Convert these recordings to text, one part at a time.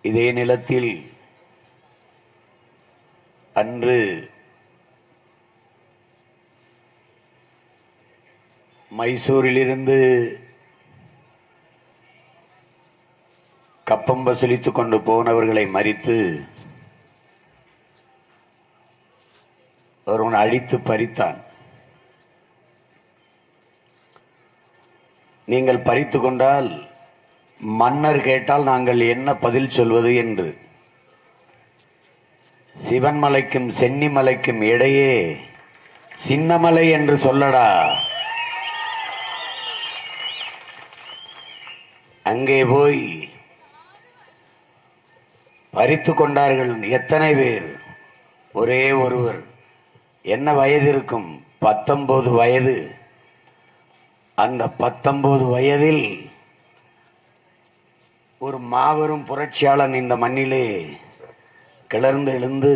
இதே நிலத்தில் அன்று மைசூரிலிருந்து கப்பம் வசூலித்துக் கொண்டு போனவர்களை மறித்து ஒருவன் அழித்து பறித்தான். நீங்கள் பறித்து கொண்டால் மன்னர் கேட்டால் நாங்கள் என்ன பதில் சொல்வது என்று. சிவன்மலைக்கும் சென்னிமலைக்கும் இடையே சின்னமலை என்று சொல்லடா. அங்கே போய் பறித்து கொண்டார்கள். எத்தனை பேர்? ஒரே ஒருவர். என்ன வயது இருக்கும்? 19 வயது. அந்த 19 வயதில் ஒரு மாபெரும் புரட்சியாளன் இந்த மண்ணிலே கிளர்ந்து எழுந்து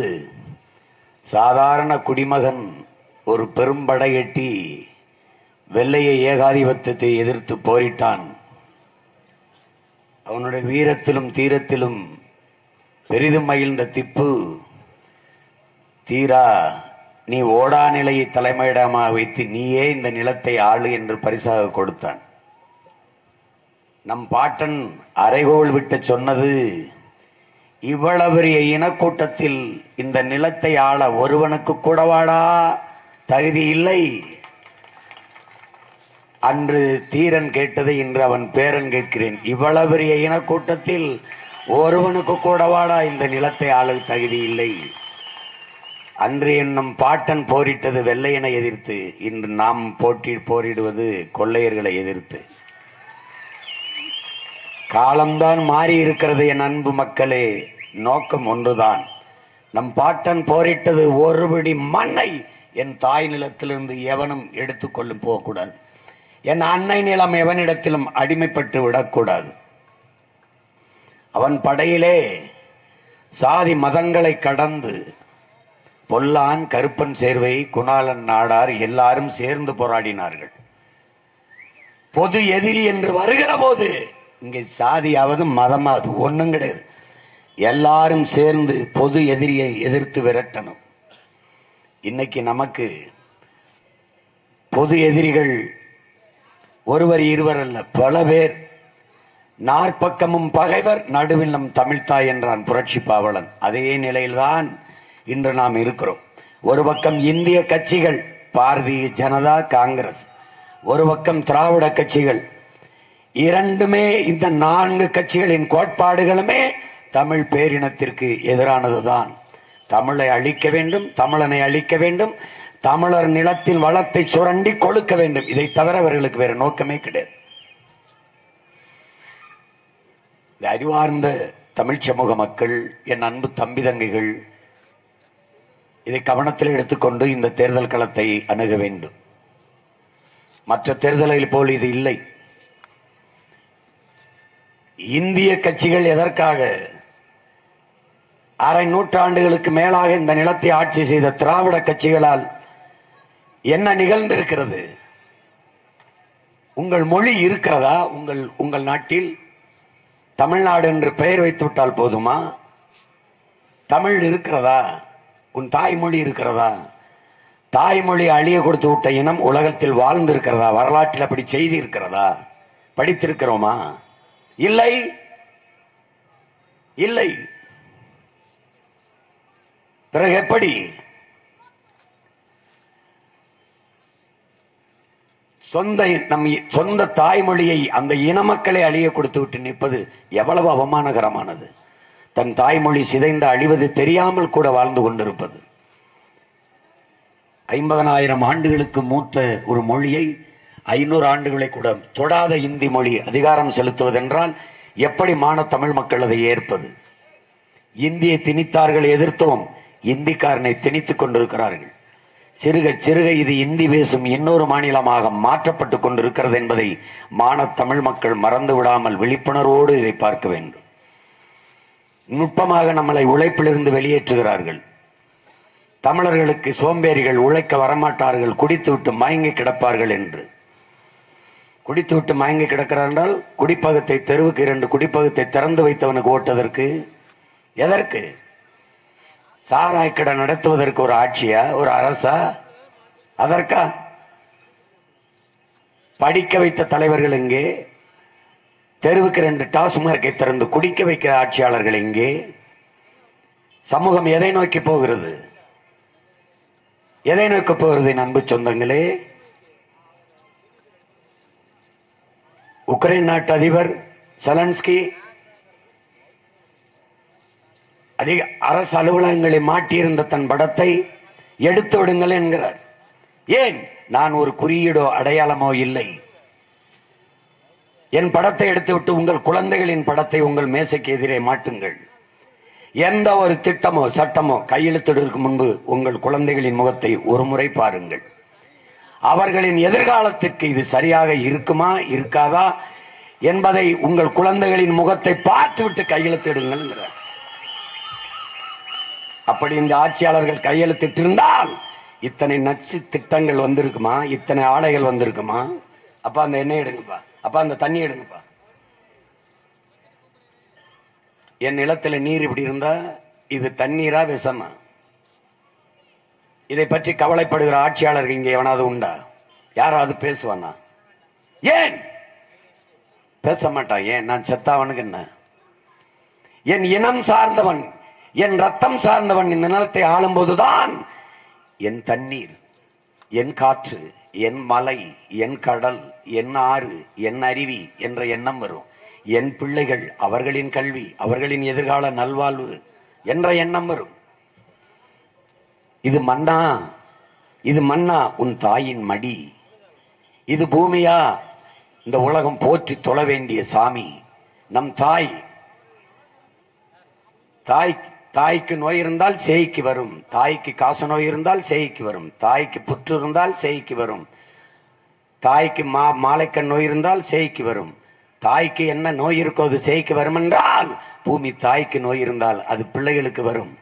சாதாரண குடிமகன் ஒரு பெரும்படை கட்டி வெள்ளைய ஏகாதிபத்தியத்தை எதிர்த்து போரிட்டான். அவனுடைய வீரத்திலும் தீரத்திலும் பெரிதும் மகிழ்ந்த திப்பு, தீரா நீ ஓடா நிலையை தலைமையிடமாக வைத்து நீயே இந்த நிலத்தை ஆளு என்று பரிசாக கொடுத்தான். நம் பாட்டன் அரைகோள் விட்டு சொன்னது, இவ்வளவு பெரிய இனக்கூட்டத்தில் இந்த நிலத்தை ஆள ஒருவனுக்கு கூடவாடா தகுதி இல்லை. அன்று தீரன் கேட்டதை இன்று அவன் பேரன் கேட்கிறேன். இவ்வளவு பெரிய இனக்கூட்டத்தில் ஒருவனுக்கு கூடவாடா இந்த நிலத்தை ஆள தகுதி இல்லை. அன்று நம் பாட்டன் போரிட்டது வெள்ளையனை எதிர்த்து, இன்று நாம் போரிடுவது கொள்ளையர்களை எதிர்த்து. காலம்தான் மாறி இருக்கிறது என் அன்பு மக்களே. நோக்கம் ஒன்றுதான். நம் பாட்டன் போரிட்டது ஒருபடி மண்ணை என் தாய் நிலத்திலிருந்து எவனும் எடுத்துக்கொள்ளும் போகக்கூடாது. என் அன்னை நிலம் எவனிடத்திலும் அடிமைப்பட்டு விடக்கூடாது. அவன் படையிலே சாதி மதங்களை கடந்து பொல்லான், கருப்பன், சேர்வை, குணாளன், நாடார் எல்லாரும் சேர்ந்து போராடினார்கள். பொது எதிரி என்று வருகிற போது இங்கே சாதியாவது மதமாவது ஒண்ணும் கிடையாது. எல்லாரும் சேர்ந்து பொது எதிரியை எதிர்த்து விரட்டணும். இன்னைக்கு நமக்கு பொது எதிரிகள் ஒருவர் இருவர் அல்ல, பல பேர். நாற்பக்கமும் பகைவர், நடுவில் நம் தமிழ்த்தாய் என்றான் புரட்சி பாவலன். அதே நிலையில்தான் இன்று நாம் இருக்கிறோம். ஒரு பக்கம் இந்திய கட்சிகள், பாரதிய ஜனதா, காங்கிரஸ், ஒரு பக்கம் திராவிட கட்சிகள். இரண்டுமே, இந்த 4 கட்சிகளின் கோட்பாடுகளுமே தமிழ் பேரினத்திற்கு எதிரானதுதான். தமிழை அழிக்க வேண்டும், தமிழனை அழிக்க வேண்டும், தமிழர் நிலத்தின் வளத்தை சுரண்டி கொழுக்க வேண்டும். இதை தவிர அவர்களுக்கு வேற நோக்கமே கிடையாது. இந்த அறிவார்ந்த தமிழ் சமூக மக்கள், என் அன்பு தம்பி தங்கைகள், இதை கவனத்தில் எடுத்துக்கொண்டு இந்த தேர்தல் களத்தை அணுக வேண்டும். மற்ற தேர்தல்கள் போல் இது இல்லை. இந்திய கட்சிகள் எதற்காக? அரை நூற்றாண்டுகளுக்கு மேலாக இந்த நிலத்தை ஆட்சி செய்த திராவிட கட்சிகளால் என்ன நிகழ்ந்திருக்கிறது? உங்கள் மொழி இருக்கிறதா? உங்கள் நாட்டில் தமிழ்நாடு என்று பெயர் வைத்து விட்டால் போதுமா? தமிழ் இருக்கிறதா? உன் தாய்மொழி இருக்கிறதா? தாய்மொழி அழிய கொடுத்து விட்ட இனம் உலகத்தில் வாழ்ந்திருக்கிறதா? வரலாற்றில் அப்படி செய்தி இருக்கிறதா? படித்திருக்கிறோமா? இல்லை, இல்லை. பிறகு எப்படி? சொந்த தாய்மொழியை, அந்த இன மக்களை அழிய கொடுத்து விட்டு நிற்பது எவ்வளவு அவமானகரமானது. தன் தாய்மொழி சிதைந்து அழிவது தெரியாமல் கூட வாழ்ந்து கொண்டிருப்பது. 50,000 ஆண்டுகளுக்கு மூத்த ஒரு மொழியை 500 ஆண்டுகளை கூட தொடாத இந்தி மொழி அதிகாரம் செலுத்துவதென்றால் எப்படி தமிழ் மக்கள் அதை ஏற்பது? இந்தியை திணித்தார்கள், எதிர்த்தோம். இந்திக்காரனை திணித்துக் கொண்டிருக்கிறார்கள். சிறுக சிறுக இது இந்தி பேசும் இன்னொரு மாநிலமாக மாற்றப்பட்டுக் கொண்டிருக்கிறது என்பதை தமிழ் மக்கள் மறந்து விடாமல் விழிப்புணர்வோடு இதை பார்க்க வேண்டும். நுட்பமாக நம்மளை உழைப்பிலிருந்து வெளியேற்றுகிறார்கள். தமிழர்களுக்கு சோம்பேறிகள், உழைக்க வரமாட்டார்கள், குடித்துவிட்டு மயங்கி கிடப்பார்கள் என்று. குடித்துவிட்டு மயங்கி கிடக்கிறார் என்றால் குடிப்பகத்தை, தெருவுக்கு 2 குடிப்பகத்தை திறந்து வைத்தவனுக்கு ஓட்டதற்கு எதற்கு? சாராய்க்கடை நடத்துவதற்கு ஒரு ஆட்சியா, ஒரு அரசா? அதற்கா? படிக்க வைத்த தலைவர்கள் எங்கே? தெருவுக்கு 2 டாஸ்மார்க்கை திறந்து குடிக்க வைக்கிற ஆட்சியாளர்கள் எங்கே? சமூகம் எதை நோக்கி போகிறது? எதை நோக்கி போகிறது? அன்பு சொந்தங்களே, உக்ரைன் நாட்டு அதிபர் செலன்ஸ்கி அதிக அரசு அலுவலகங்களை மாட்டியிருந்த தன் படத்தை எடுத்து விடுங்கள் என்கிறார். ஏன்? நான் ஒரு குறியீடோ அடையாளமோ இல்லை. என் படத்தை எடுத்துவிட்டு உங்கள் குழந்தைகளின் படத்தை உங்கள் மேசைக்கு எதிரே மாட்டுங்கள். எந்த ஒரு திட்டமோ சட்டமோ கையெழுத்திடுவதற்கு முன்பு உங்கள் குழந்தைகளின் முகத்தை ஒரு முறை பாருங்கள். அவர்களின் எதிர்காலத்திற்கு இது சரியாக இருக்குமா இருக்காதா என்பதை உங்கள் குழந்தைகளின் முகத்தை பார்த்துவிட்டு கையெழுத்திடுங்கள். அப்படி இந்த ஆட்சியாளர்கள் கையெழுத்திட்டு இருந்தால் இத்தனை நச்சு திட்டங்கள் வந்திருக்குமா? இத்தனை ஆலைகள் வந்திருக்குமா? அப்ப அந்த எண்ணெய் எடுங்கப்பா, அப்ப அந்த தண்ணி எடுங்கப்பா. என் நிலத்துல நீர் இப்படி இருந்தா இது தண்ணீரா விஷமா? இதை பற்றி கவலைப்படுகிற ஆட்சியாளர்கள் இங்கே எவனாவது உண்டா? யாராவது பேசுவானா? ஏன் பேச மாட்டான்? ஏன்? நான் செத்தாவனுக்கு என்ன? என் இனம் சார்ந்தவன், என் ரத்தம் சார்ந்தவன் இந்த நிலத்தை ஆளும் போதுதான் என் தண்ணீர், என் காற்று, என் மலை, என் கடல், என் ஆறு, என் அருவி என்ற எண்ணம் வரும். என் பிள்ளைகள், அவர்களின் கல்வி, அவர்களின் எதிர்கால நல்வாழ்வு என்ற எண்ணம் வரும். இது மண்ணா? இது மண்ணா? உன் தாயின் மடி. இது பூமியா? இந்த உலகம் போற்றி தொழ வேண்டிய சாமி நம் தாய். தாய்க்கு நோய் இருந்தால் சேய்க்கு வரும். தாய்க்கு காச நோய் இருந்தால் சேய்க்கு வரும். தாய்க்கு புற்று இருந்தால் சேய்க்கு வரும். தாய்க்கு மாலைக்கண் நோய் இருந்தால் சேய்க்கு வரும். தாய்க்கு என்ன நோய் இருக்கோ அது சேய்க்கு வரும் என்றால் பூமி தாய்க்கு நோய் இருந்தால் அது பிள்ளைகளுக்கு வரும்.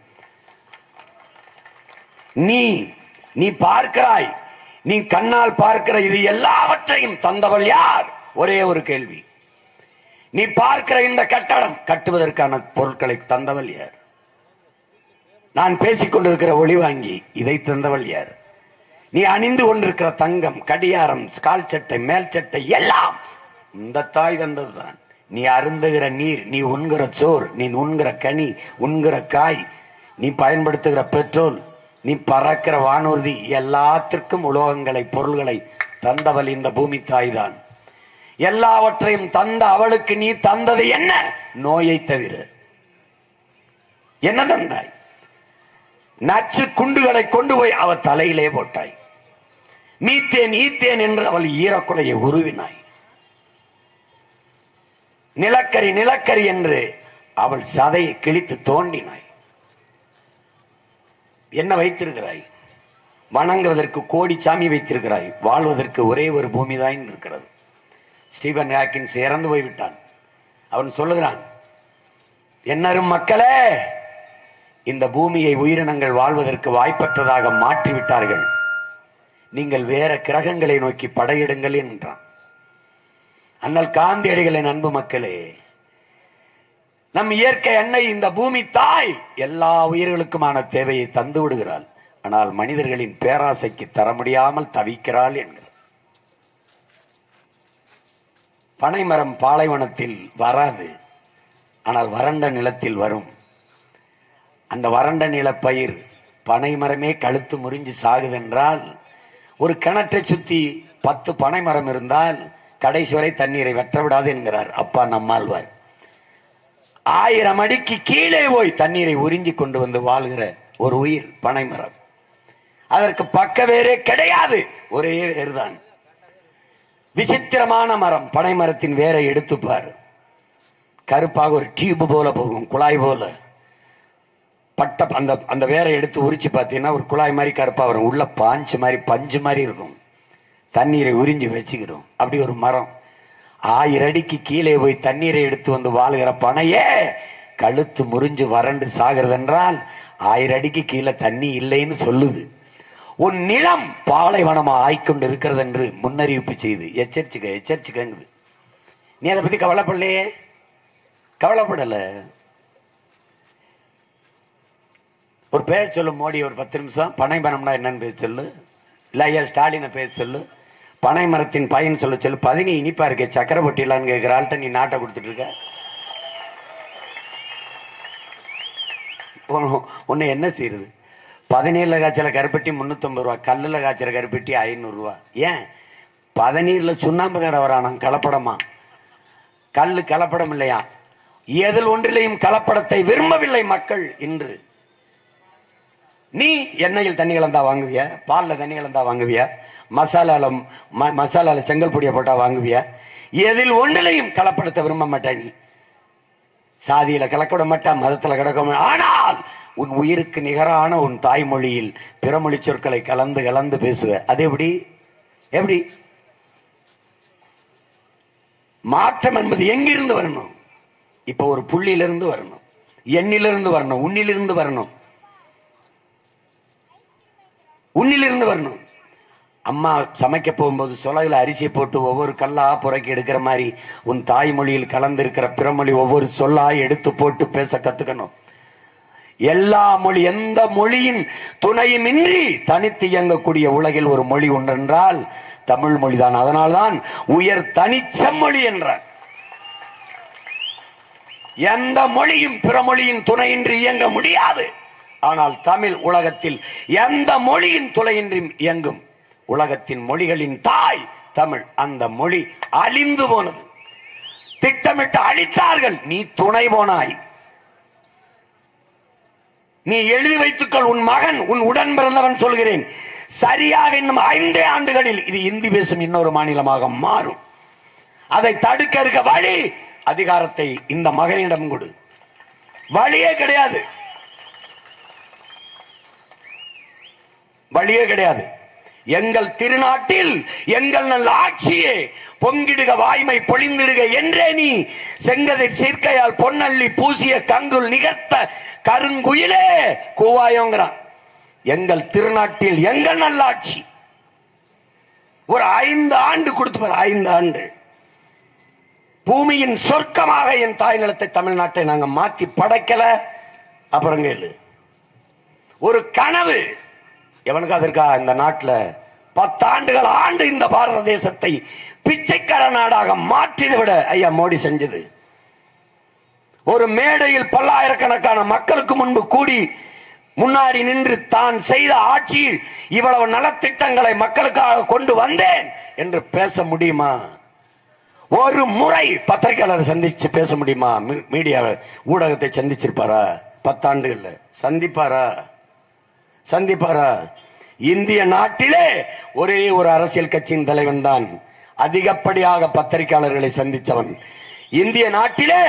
நீ பார்க்கிறாய், நீ கண்ணால் பார்க்கிற இது எல்லாவற்றையும் தந்தவள் யார்? ஒரே ஒரு கேள்வி. நீ பார்க்கிற இந்த கட்டடம் கட்டுவதற்கான பொருட்களை தந்தவள் யார்? நான் பேசிக் கொண்டிருக்கிற ஒளிவாங்கி இதை தந்தவள் யார்? நீ அணிந்து கொண்டிருக்கிற தங்கம், கடியாரம், ஸ்கால் சட்டை, மேல் சட்டை எல்லாம் இந்த தாய் தந்ததுதான். நீ அருந்துகிற நீர், நீ உண்கிற சோறு, நீ உண்கிற கனி, உண்கிற காய், நீ பயன்படுத்துகிற பெட்ரோல், நீ பறக்கிற வானூர்தி, எல்லாத்திற்கும் உலோகங்களை, பொருள்களை தந்தவள் இந்த பூமி தாய் தான். எல்லாவற்றையும் தந்த அவளுக்கு நீ தந்தது என்ன? நோயை தவிர என்ன தந்தாய்? நச்சு குண்டுகளை கொண்டு போய் அவள் தலையிலே போட்டாய். மீத்தேன் ஈத்தேன் என்று அவள் ஈரக்குலையை உருவினாய். நிலக்கரி நிலக்கரி என்று அவள் சதையை கிழித்து தோண்டினாய். என்ன வைத்திருக்கிறாய்? வணங்குவதற்கு கோடி சாமி வைத்திருக்கிறாய். வாழ்வதற்கு ஒரே ஒரு பூமி தான் இருக்கிறது. ஸ்டீபன் ஹாக்கின்ஸ் இறந்து போய்விட்டான். அவன் சொல்லுகிறான், என்னரும் மக்களே, இந்த பூமியை உயிரினங்கள் வாழ்வதற்கு வாய்ப்பற்றதாக மாற்றிவிட்டார்கள். நீங்கள் வேற கிரகங்களை நோக்கி படையிடுங்கள் என்றான். அண்ணல் காந்தியடிகளின் அன்பு மக்களே, நம் இயற்கை அன்னை இந்த பூமி தாய் எல்லா உயிர்களுக்குமான தேவையை தந்து விடுகிறாள். ஆனால் மனிதர்களின் பேராசைக்கு தர முடியாமல் தவிக்கிறாள் என்கிறார். பனைமரம் பாலைவனத்தில் வராது, ஆனால் வறண்ட நிலத்தில் வரும். அந்த வறண்ட நில பயிர் பனைமரமே கழுத்து முறிஞ்சு சாகுதென்றால், ஒரு கிணற்றை சுத்தி 10 பனைமரம் இருந்தால் கடைசி வரை தண்ணீரை வெட்ட விடாது என்கிறார் அப்பா நம்மாழ்வார். 1000 அடிக்கு கீழே போய் தண்ணீரை உறிஞ்சி கொண்டு வந்து வாழ்கிற ஒரு உயிர் பனைமரம். அதற்கு பக்க வேறே கிடையாது, ஒரே வேறுதான். விசித்திரமான மரம். பனைமரத்தின் வேரை எடுத்துப்பார், கருப்பாக ஒரு டியூப் போல போகும், குழாய் போல. பட்ட அந்த வேரை எடுத்து உரிச்சு பார்த்தீங்கன்னா ஒரு குழாய் மாதிரி கருப்பா வரும். உள்ள பாஞ்சு மாதிரி பஞ்சு மாதிரி இருக்கும். தண்ணீரை உறிஞ்சி வச்சுக்கிறோம். அப்படி ஒரு மரம் 1000 அடிக்கு கீழே போய் தண்ணீரை எடுத்து வந்து வாழ்கிற பனையே கழுத்து முறிஞ்சு வறண்டு சாகிறது என்றால் 1000 அடிக்கு கீழே தண்ணி இல்லைன்னு சொல்லுது. உன் நிலம் பாலைவனமா ஆய்கொண்டு இருக்கிறது என்று முன்னறிவிப்பு செய்து எச்சரிச்சுக்குது. நீ அதை பத்தி கவலைப்படலையே? கவலைப்படல. ஒரு பேர் சொல்லு மோடி, ஒரு 10 நிமிஷம். பனை மரம்னா என்னன்னு பேச சொல்லு. இல்ல ஐயா ஸ்டாலினை பேச சொல்லு. பனை மரத்தின் பயன் சொல்ல சொல்லு. பதினி இனிப்பா இருக்கே, சக்கரை பொட்டிலான்னு கேட்கிற ஆள்கிட்ட நீ நாட்டை கொடுத்துட்டு இருக்க. உன்னை என்ன செய்யுது? 17 காய்ச்சல கருப்பட்டி 350 ரூபா, கல்லுல காய்ச்சல கருப்பட்டி 500 ரூபா. ஏன்? 17 சுண்ணாம்பு கடை வரானா? கலப்படமா? கல்லு கலப்படம் இல்லையா? எதில் ஒன்றிலையும் கலப்படத்தை விரும்பவில்லை மக்கள் இன்று. நீ எண்ணெயில் தண்ணி கலந்தா வாங்குவிய, பால்ல தண்ணி கலந்தா வாங்குவிய, மசாலால செங்கல் பொடியை போட்டா வாங்குவிய. எதில் ஒன்றிலையும் கலப்படத்தை விரும்ப மாட்டா. நீ சாதியில கலக்க விட மாட்டா, மதத்துல கலக்க. ஆனால் உன் உயிருக்கு நிகரான உன் தாய்மொழியில் பிறமொழி சொற்களை கலந்து கலந்து பேசுவ. அது எப்படி? எப்படி மாற்றம் என்பது எங்கிருந்து வரணும்? இப்ப ஒரு புள்ளியிலிருந்து வரணும், எண்ணிலிருந்து வரணும், உன்னிலிருந்து வரணும், உன்னிலிருந்து வரணும். அம்மா சமைக்க போகும்போது சொலையில அரிசியை போட்டு ஒவ்வொரு கல்லா புறக்கி எடுக்கிற மாதிரி உன் தாய்மொழியில் கலந்திருக்கிற பிறமொழி ஒவ்வொரு சொல்லா எடுத்து போட்டு பேச கத்துக்கணும். எல்லா மொழி, எந்த மொழியின் துணையும் இன்றி தனித்து இயங்கக்கூடிய உலகில் ஒரு மொழி ஒன்றென்றால் தமிழ் மொழிதான். அதனால்தான் உயர் தனிச்சமொழி என்றார். எந்த மொழியும் பிற மொழியின் துணையின்றி இயங்க முடியாது. ஆனால் தமிழ் உலகத்தில் எந்த மொழியின் துணையின்றி இயங்கும். உலகத்தின் மொழிகளின் தாய் தமிழ். அந்த மொழி அழிந்து போனது. திட்டமிட்டு அழித்தார்கள், நீ துணை போனாய். நீ எழுதி வைத்துக்கள், உன் மகன், உன் உடன் பிறந்தவன் சொல்கிறேன், சரியாக இன்னும் 5 ஆண்டுகளில் இது இந்தி பேசும் இன்னொரு மாநிலமாக மாறும். அதை தடுக்க இருக்க வழி, அதிகாரத்தை இந்த மகனிடம் கொடு. வழியே கிடையாது, வழியே கிடையாது. எங்கள் திருநாட்டில் எங்கள் நல்ல ஆட்சியே பொங்கிடுக வாய்மை பொழிந்திடுக என்றே நீ செங்கதிர் சீர்க்கையால் பொன்னள்ளி பூசிய கங்குல் நிகர்த்த கருங்குயிலே கூவாயோங்கிறான். எங்கள் திருநாட்டில் எங்கள் நல்லாட்சி. ஒரு 5 ஆண்டு கொடுத்து பாரு, 5 ஆண்டு. பூமியின் சொர்க்கமாக என் தாய் நிலத்தை தமிழ்நாட்டை நாங்க மாத்தி படைக்கல. அப்புறம் கேளு, ஒரு கனவு எவனுக்கு அது இருக்கா? இந்த நாட்டில் 10 ஆண்டுகள் ஆண்டு இந்த பாரத தேசத்தை பிச்சைக்கார நாடாக மாற்றியதை விட ஐயா மோடி செஞ்சது. ஒரு மேடையில் பல்லாயிரக்கணக்கான மக்களுக்கு முன்பு கூடி முன்னாடி நின்று தான் செய்த ஆட்சியில் இவ்வளவு நலத்திட்டங்களை மக்களுக்காக கொண்டு வந்தேன் என்று பேச முடியுமா? ஒரு முறை பத்திரிகையாளர் சந்திச்சு பேச முடியுமா? மீடியா ஊடகத்தை சந்திச்சிருப்பாரா? 10 ஆண்டுகள்ல சந்திப்பாரா? சந்திப்பாரா? இந்திய நாட்டிலே ஒரே ஒரு அரசியல் கட்சியின் தலைவன் தான் அதிகப்படியாக பத்திரிகையாளர்களை சந்தித்தவன். இந்திய நாட்டிலே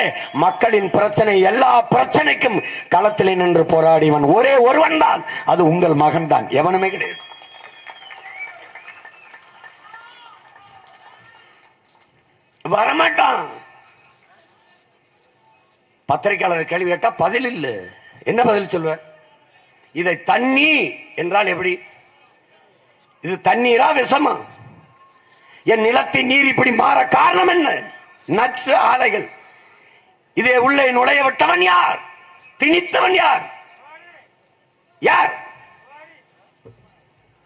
மக்களின் பிரச்சனை, எல்லா பிரச்சனைக்கும் களத்திலே நின்று போராடியவன் ஒரே ஒருவன் தான். அது உங்கள் மகன் தான், எவனுமே கிடையாது. வரமாட்டான். பத்திரிகையாளர் கேள்வி கேட்டா பதில் இல்லை. என்ன பதில் சொல்வ? இதை தண்ணி என்றால் எப்படி? இது தண்ணீரா விஷமா? என் நிலத்தின் நீர் இப்படி மாற காரணம் என்ன? நச்சு ஆலைகள். இதை உள்ளே நுழைய விட்டவன் யார்? திணித்தவன் யார்? யார்?